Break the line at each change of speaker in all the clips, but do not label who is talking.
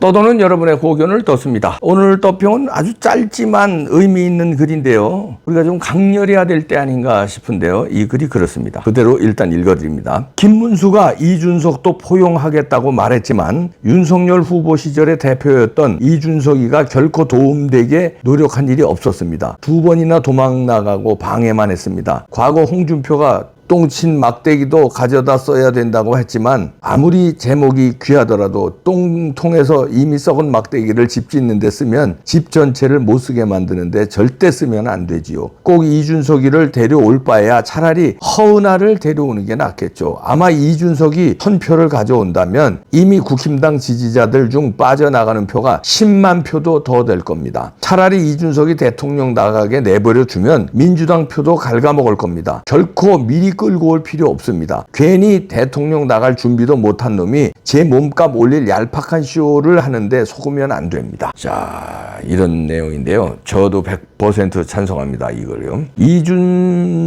떠도는 여러분의 고견을 떴습니다. 오늘 떠평은 아주 짧지만 의미 있는 글인데요. 우리가 좀 강렬해야 될 때 아닌가 싶은데요. 이 글이 그렇습니다. 그대로 일단 읽어드립니다. 김문수가 이준석도 포용하겠다고 말했지만 윤석열 후보 시절의 대표였던 이준석이가 결코 도움되게 노력한 일이 없었습니다. 2번이나 도망 나가고 방해만 했습니다. 과거 홍준표가 똥친 막대기도 가져다 써야 된다고 했지만 아무리 제목이 귀하더라도 똥통에서 이미 썩은 막대기를 집 짓는 데 쓰면 집 전체를 못 쓰게 만드는데 절대 쓰면 안 되지요. 꼭 이준석이를 데려올 바에야 차라리 허은하를 데려오는 게 낫겠죠. 아마 이준석이 1000표를 가져온다면 이미 국힘당 지지자들 중 빠져나가는 표가 10만 표도 더 될 겁니다. 차라리 이준석이 대통령 나가게 내버려 두면 민주당 표도 갉아먹을 겁니다. 결코 미리 끌고 올 필요 없습니다. 괜히 대통령 나갈 준비도 못한 놈이 제 몸값 올릴 얄팍한 쇼를 하는데 속으면 안 됩니다. 자, 이런 내용인데요. 저도 100% 찬성합니다. 이거요.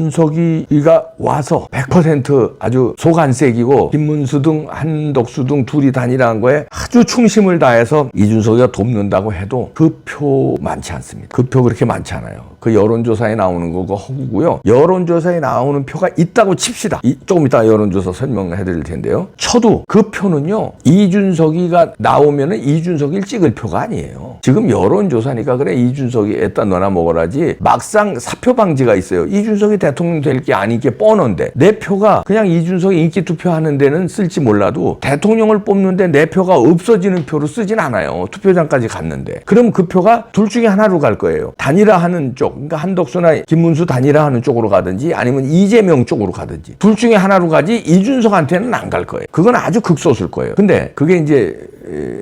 이준석이가 와서 100% 아주 속 안 새기고 김문수 등 한덕수 등 둘이 다니라는 거에 아주 충심을 다해서 이준석이가 돕는다고 해도 그 표 많지 않습니다. 그 표 그렇게 많지 않아요. 그 여론조사에 나오는 거가 허구고요. 여론조사에 나오는 표가 있다고 칩시다. 조금 이따 여론조사 설명해 드릴 텐데요. 쳐도 그 표는요. 이준석이가 나오면은 이준석이를 찍을 표가 아니에요. 지금 여론조사니까 그래 이준석이 애따 너나 먹어라지 막상 사표 방지가 있어요. 이준석이 대통령 될 게 아닌 게 뻔한데 내 표가 그냥 이준석이 인기 투표하는 데는 쓸지 몰라도 대통령을 뽑는데 내 표가 없어지는 표로 쓰진 않아요. 투표장까지 갔는데. 그럼 그 표가 둘 중에 하나로 갈 거예요. 단일화하는 쪽, 그러니까 한덕수나 김문수 단일화하는 쪽으로 가든지 아니면 이재명 쪽으로 가든지 둘 중에 하나로 가지 이준석한테는 안 갈 거예요. 그건 아주 극소수일 거예요. 근데 그게 이제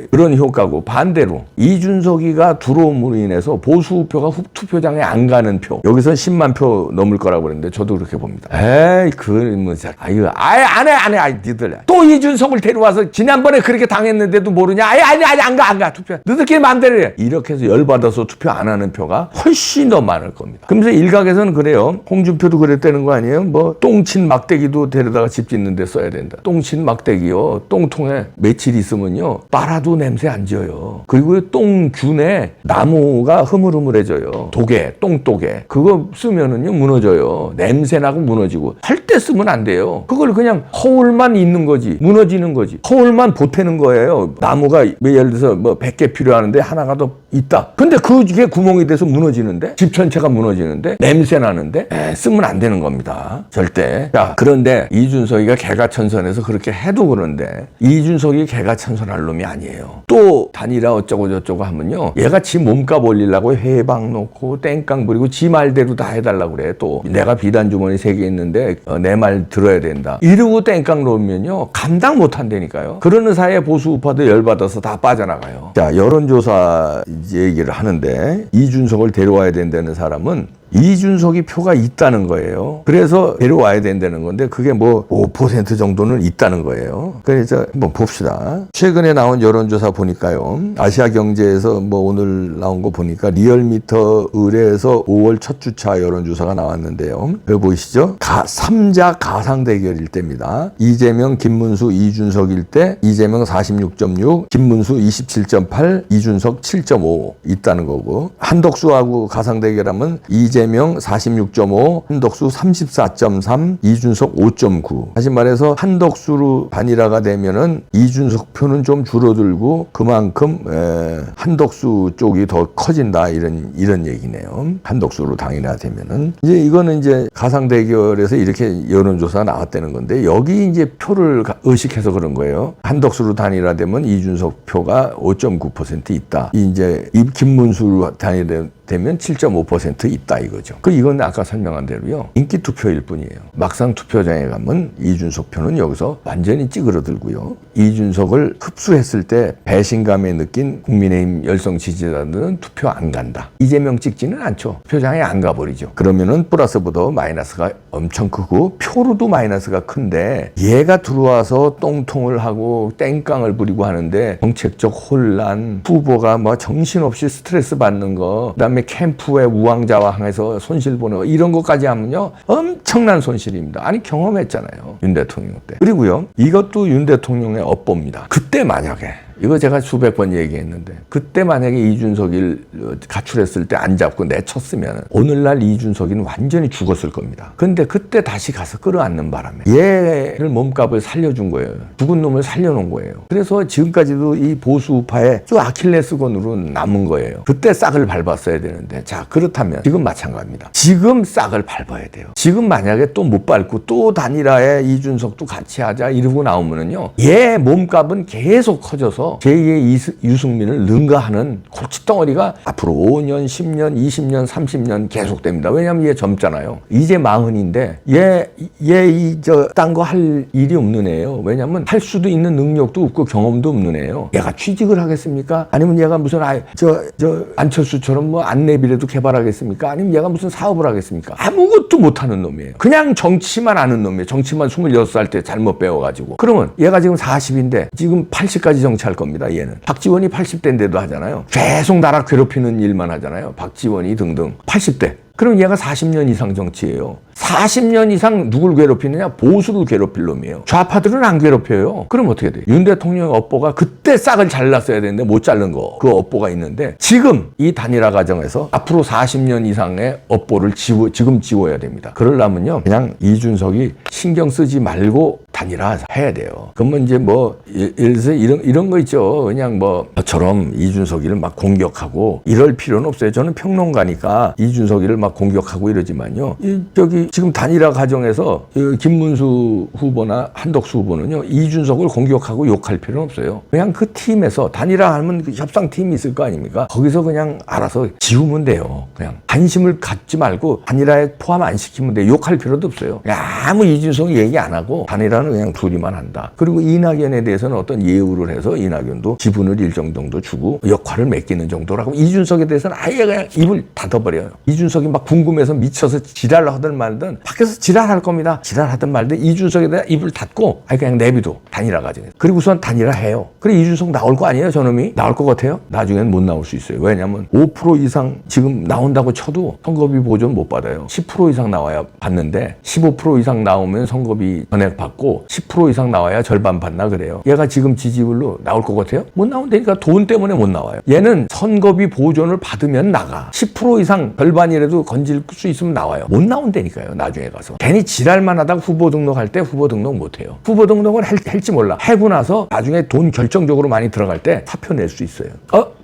그런 효과고 반대로 이준석이가 들어옴으로 인해서 보수표가 투표장에 안 가는 표 여기서 10만 표 넘을 거라고 그랬는데 저도 그렇게 봅니다. 에이 뭐 이거 아예 안 해 니들 또 이준석을 데려와서 지난번에 그렇게 당했는데도 모르냐 아예 안 가 투표 너들끼리 마음대로 해 이렇게 해서 열받아서 투표 안 하는 표가 훨씬 더 많을 겁니다. 그러면서 일각에서는 그래요. 홍준표도 그랬다는 거 아니에요? 뭐 똥친 막대기도 데려다가 집 짓는 데 써야 된다. 똥친 막대기요. 똥통에 며칠 있으면요. 빨아도 냄새 안 지어요. 그리고 똥균에 나무가 흐물흐물해져요. 독에, 똥독에. 그거 쓰면은요, 무너져요. 냄새나고 무너지고. 할 때 쓰면 안 돼요. 그걸 그냥 허울만 있는 거지. 무너지는 거지. 허울만 보태는 거예요. 나무가 예를 들어서 뭐 100개 필요하는데 하나가 더 있다. 근데 그게 구멍이 돼서 무너지는데? 집 전체가 무너지는데? 냄새 나는데? 쓰면 안 되는 겁니다. 절대. 자, 그런데 이준석이가 개가천선해서 그렇게 해도 그런데 이준석이 개가천선할 놈이 아니에요. 또 단일화 어쩌고 저쩌고 하면요. 얘가 지 몸값 올리려고 해방 놓고 땡깡 부리고 지 말대로 다 해달라고 그래. 또 내가 비단 주머니 3개 있는데 내 말 들어야 된다. 이러고 땡깡 놓으면요. 감당 못 한다니까요. 그러는 사이에 보수 우파도 열받아서 다 빠져나가요. 자, 여론조사 얘기를 하는데 이준석을 데려와야 된다는 사람은 이준석이 표가 있다는 거예요. 그래서 데려와야 된다는 건데 그게 뭐 5% 정도는 있다는 거예요. 그래서 한번 봅시다. 최근에 나온 여론조사 보니까요. 아시아경제에서 뭐 오늘 나온 거 보니까 리얼미터 의뢰에서 5월 첫 주차 여론조사가 나왔는데요. 여기 보이시죠? 3자 가상 대결일 때입니다. 이재명, 김문수, 이준석일 때 이재명 46.6, 김문수 27.8, 이준석 7.5 있다는 거고 한덕수하고 가상 대결하면 이재명 46.5, 한덕수 34.3, 이준석 5.9. 다시 말해서 한덕수로 단일화가 되면은 이준석 표는 좀 줄어들고 그만큼 한덕수 쪽이 더 커진다 이런 얘기네요. 한덕수로 단일화 되면은 이제 이거는 이제 가상 대결에서 이렇게 여론조사 나왔다는 건데 여기 이제 표를 의식해서 그런 거예요. 한덕수로 단일화되면 이준석 표가 5.9% 있다. 이제 김문수로 단일화 되면 7.5% 있다 이거죠. 이건 아까 설명한 대로요. 인기 투표일 뿐이에요. 막상 투표장에 가면 이준석 표는 여기서 완전히 찌그러들고요. 이준석을 흡수했을 때 배신감에 느낀 국민의힘 열성 지지자들은 투표 안 간다. 이재명 찍지는 않죠. 투표장에 안 가버리죠. 그러면은 플러스보다 마이너스가 엄청 크고 표로도 마이너스가 큰데 얘가 들어와서 똥통을 하고 땡깡을 부리고 하는데 정책적 혼란, 후보가 뭐 정신없이 스트레스 받는 거, 그다음에 캠프에 우왕좌왕해서 손실 보는 거 이런 것까지 하면요 엄청난 손실입니다. 아니 경험했잖아요. 윤 대통령 때. 그리고요 이것도 윤 대통령의 업보입니다. 그때 만약에 이거 제가 수백 번 얘기했는데 그때 만약에 이준석이를 가출했을 때 안 잡고 내쳤으면 오늘날 이준석이는 완전히 죽었을 겁니다. 근데 그때 다시 가서 끌어안는 바람에 얘를 몸값을 살려준 거예요. 죽은 놈을 살려놓은 거예요. 그래서 지금까지도 이 보수 우파의 쭉 아킬레스건으로 남은 거예요. 그때 싹을 밟았어야 되는데 자 그렇다면 지금 마찬가지입니다. 지금 싹을 밟아야 돼요. 지금 만약에 또 못 밟고 또 단일화에 이준석도 같이 하자 이러고 나오면은요 얘 몸값은 계속 커져서 제2의 유승민을 능가하는 골칫덩어리가 앞으로 5년, 10년, 20년, 30년 계속됩니다. 왜냐하면 얘 젊잖아요. 이제 40인데 딴 거 할 일이 없는 애예요. 왜냐하면 할 수도 있는 능력도 없고 경험도 없는 애예요. 얘가 취직을 하겠습니까? 아니면 얘가 무슨 안철수처럼 뭐 안내비라도 개발하겠습니까? 아니면 얘가 무슨 사업을 하겠습니까? 아무것도 못하는 놈이에요. 그냥 정치만 아는 놈이에요. 정치만 26살 때 잘못 배워가지고. 그러면 얘가 지금 40인데 지금 80까지 정치할 겁니다. 얘는. 박지원이 80대인데도 하잖아요. 계속 나라 괴롭히는 일만 하잖아요. 박지원이 등등. 80대. 그럼 얘가 40년 이상 정치예요. 40년 이상 누굴 괴롭히느냐? 보수를 괴롭힐 놈이에요. 좌파들은 안 괴롭혀요. 그럼 어떻게 돼요? 윤 대통령의 업보가 그때 싹을 잘랐어야 되는데 못 자른 거. 그 업보가 있는데 지금 이 단일화 과정에서 앞으로 40년 이상의 업보를 지금 지워야 됩니다. 그러려면요. 그냥 이준석이 신경 쓰지 말고 단일화 해야 돼요. 그러면 이제 뭐 예를 들어서 이런 거 있죠. 그냥 뭐 저처럼 이준석이를 막 공격하고 이럴 필요는 없어요. 저는 평론가니까 이준석이를 막 공격하고 이러지만요. 지금 단일화 과정에서 김문수 후보나 한덕수 후보는요. 이준석을 공격하고 욕할 필요는 없어요. 그냥 그 팀에서 단일화 하면 그 협상팀이 있을 거 아닙니까? 거기서 그냥 알아서 지우면 돼요. 그냥 관심을 갖지 말고 단일화에 포함 안 시키면 돼요. 욕할 필요도 없어요. 아무 이준석 얘기 안 하고 단일화는 그냥 둘이만 한다. 그리고 이낙연에 대해서는 어떤 예우를 해서 이낙연도 지분을 일정 정도 주고 역할을 맡기는 정도라고. 이준석에 대해서는 아예 그냥 입을 닫아버려요. 이준석이 막 궁금해서 미쳐서 지랄을 하든 말든 밖에서 지랄할 겁니다. 지랄하든 말든 이준석에 대해 입을 닫고 그냥 내비도 단일화 과정에서. 그리고 우선 단일화 해요. 그래 이준석 나올 거 아니에요? 저놈이? 나올 것 같아요? 나중에는 못 나올 수 있어요. 왜냐면 5% 이상 지금 나온다고 쳐도 선거비 보존 못 받아요. 10% 이상 나와야 받는데 15% 이상 나오면 선거비 전액 받고 10% 이상 나와야 절반 받나 그래요. 얘가 지금 지지율로 나올 것 같아요? 못 나온다니까. 돈 때문에 못 나와요. 얘는 선거비 보존을 받으면 나가. 10% 이상 절반이라도 건질 수 있으면 나와요. 못 나온다니까요. 나중에 가서. 괜히 지랄만 하다가 후보 등록할 때 후보 등록 못해요. 후보 등록을 할지 몰라. 하고 나서 나중에 돈 결정적으로 많이 들어갈 때 사표 낼 수 있어요.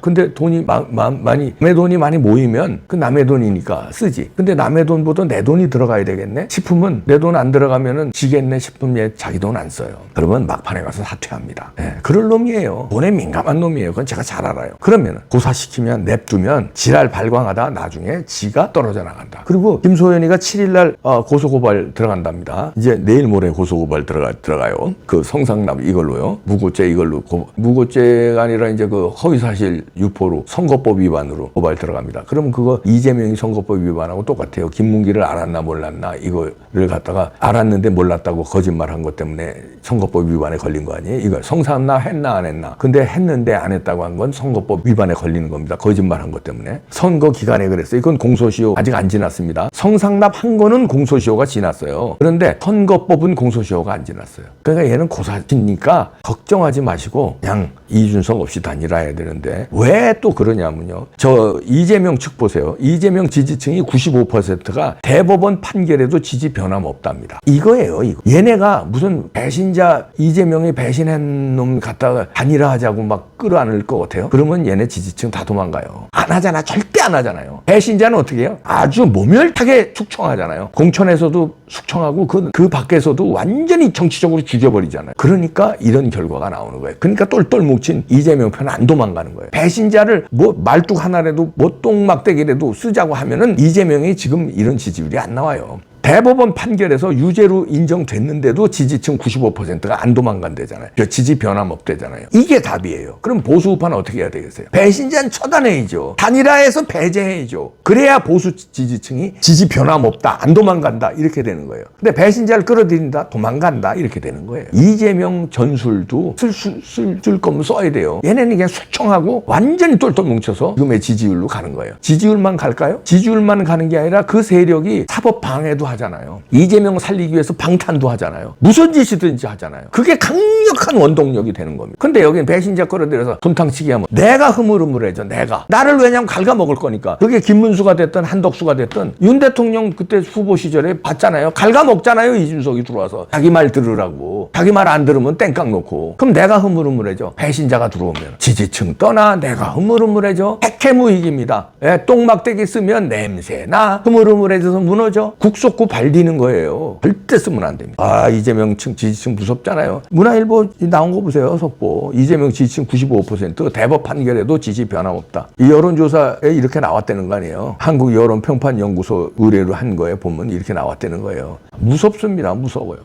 근데 돈이 남의 돈이 많이 모이면 그 남의 돈이니까 쓰지. 근데 남의 돈보다 내 돈이 들어가야 되겠네 싶으면 내 돈 안 들어가면은 지겠네 싶으면 얘 자기 돈 안 써요. 그러면 막판에 가서 사퇴합니다. 그럴 놈이에요. 돈에 민감한 놈이에요. 그건 제가 잘 알아요. 그러면 고사시키면 냅두면 지랄 발광하다 나중에 지가 떨어져 나간다. 그리고 김소연이가 7일날 고소고발 들어간답니다. 이제 내일 모레 고소고발 들어가요. 그 성상납 이걸로요. 무고죄 이걸로 무고죄가 아니라 이제 그 허위사실 유포로 선거법 위반으로 고발 들어갑니다. 그럼 그거 이재명이 선거법 위반하고 똑같아요. 김문기를 알았나 몰랐나 이거를 갖다가 알았는데 몰랐다고 거짓말한 것 때문에 선거법 위반에 걸린 거 아니에요? 이거 성상납 했나 안 했나? 근데 했는데 안 했다고 한 건 선거법 위반에 걸리는 겁니다. 거짓말한 것 때문에. 선거 기간에 그랬어요. 이건 공소시효 아직 안 지났습니다. 성상납 한 거는 공소시효가 지났어요. 그런데 선거법은 공소시효가 안 지났어요. 그러니까 얘는 고사치니까 걱정하지 마시고 그냥 이준석 없이 단일화해야 되는데 왜 또 그러냐면요. 저 이재명 측 보세요. 이재명 지지층이 95%가 대법원 판결에도 지지 변함 없답니다. 이거예요. 이거. 얘네가 무슨 배신자 이재명이 배신한 놈 갖다가 단일화하자고 막 끌어안을 것 같아요. 그러면 얘네 지지층 다 도망가요. 안 하잖아. 절대 안 하잖아요. 배신자는 어떻게 해요? 아주 모멸하게 숙청하잖아요. 공천에서도 숙청하고 그 밖에서도 완전히 정치적으로 죽여버리잖아요. 그러니까 이런 결과가 나오는 거예요. 그러니까 똘똘 뭉친 이재명 편은 안 도망가는 거예요. 배신자를 뭐 말뚝 하나라도 뭐 똥막대기라도 쓰자고 하면은 이재명이 지금 이런 지지율이 안 나와요. 대법원 판결에서 유죄로 인정됐는데도 지지층 95%가 안 도망간대잖아요. 지지 변함 없대잖아요. 이게 답이에요. 그럼 보수 우파는 어떻게 해야 되겠어요? 배신자는 처단해야죠. 단일화해서 배제해야죠. 그래야 보수 지지층이 지지 변함 없다, 안 도망간다 이렇게 되는 거예요. 근데 배신자를 끌어들인다, 도망간다 이렇게 되는 거예요. 이재명 전술도 쓸 거면 써야 돼요. 얘네는 그냥 숙청하고 완전히 똘똘 뭉쳐서 지금의 지지율로 가는 거예요. 지지율만 갈까요? 지지율만 가는 게 아니라 그 세력이 사법 방해도 하죠. 하잖아요. 이재명 살리기 위해서 방탄도 하잖아요. 무슨 짓이든지 하잖아요. 그게 강력한 원동력이 되는 겁니다. 근데 여기는 배신자 끌어들여서 분탕치기 하면 내가 흐물흐물해져. 내가. 나를 왜냐면 갉아먹을 거니까. 그게 김문수가 됐든 한덕수가 됐든 윤 대통령 그때 후보 시절에 봤잖아요. 갉아먹잖아요. 이준석이 들어와서. 자기 말 들으라고. 자기 말 안 들으면 땡깡 놓고. 그럼 내가 흐물흐물해져. 배신자가 들어오면. 지지층 떠나 내가 흐물흐물해져. 백해무익입니다. 예, 똥막대기 쓰면 냄새나. 흐물흐물해져서 무너져. 국속구 발디는 거예요. 절대 쓰면 안 됩니다. 아, 이재명층 지지층 무섭잖아요. 문화일보 나온 거 보세요. 속보. 이재명 지지층 95%, 대법 판결에도 지지 변함없다. 이 여론조사에 이렇게 나왔다는 거 아니에요. 한국 여론평판연구소 의뢰로 한 거에 보면 이렇게 나왔다는 거예요. 무섭습니다. 무서워요.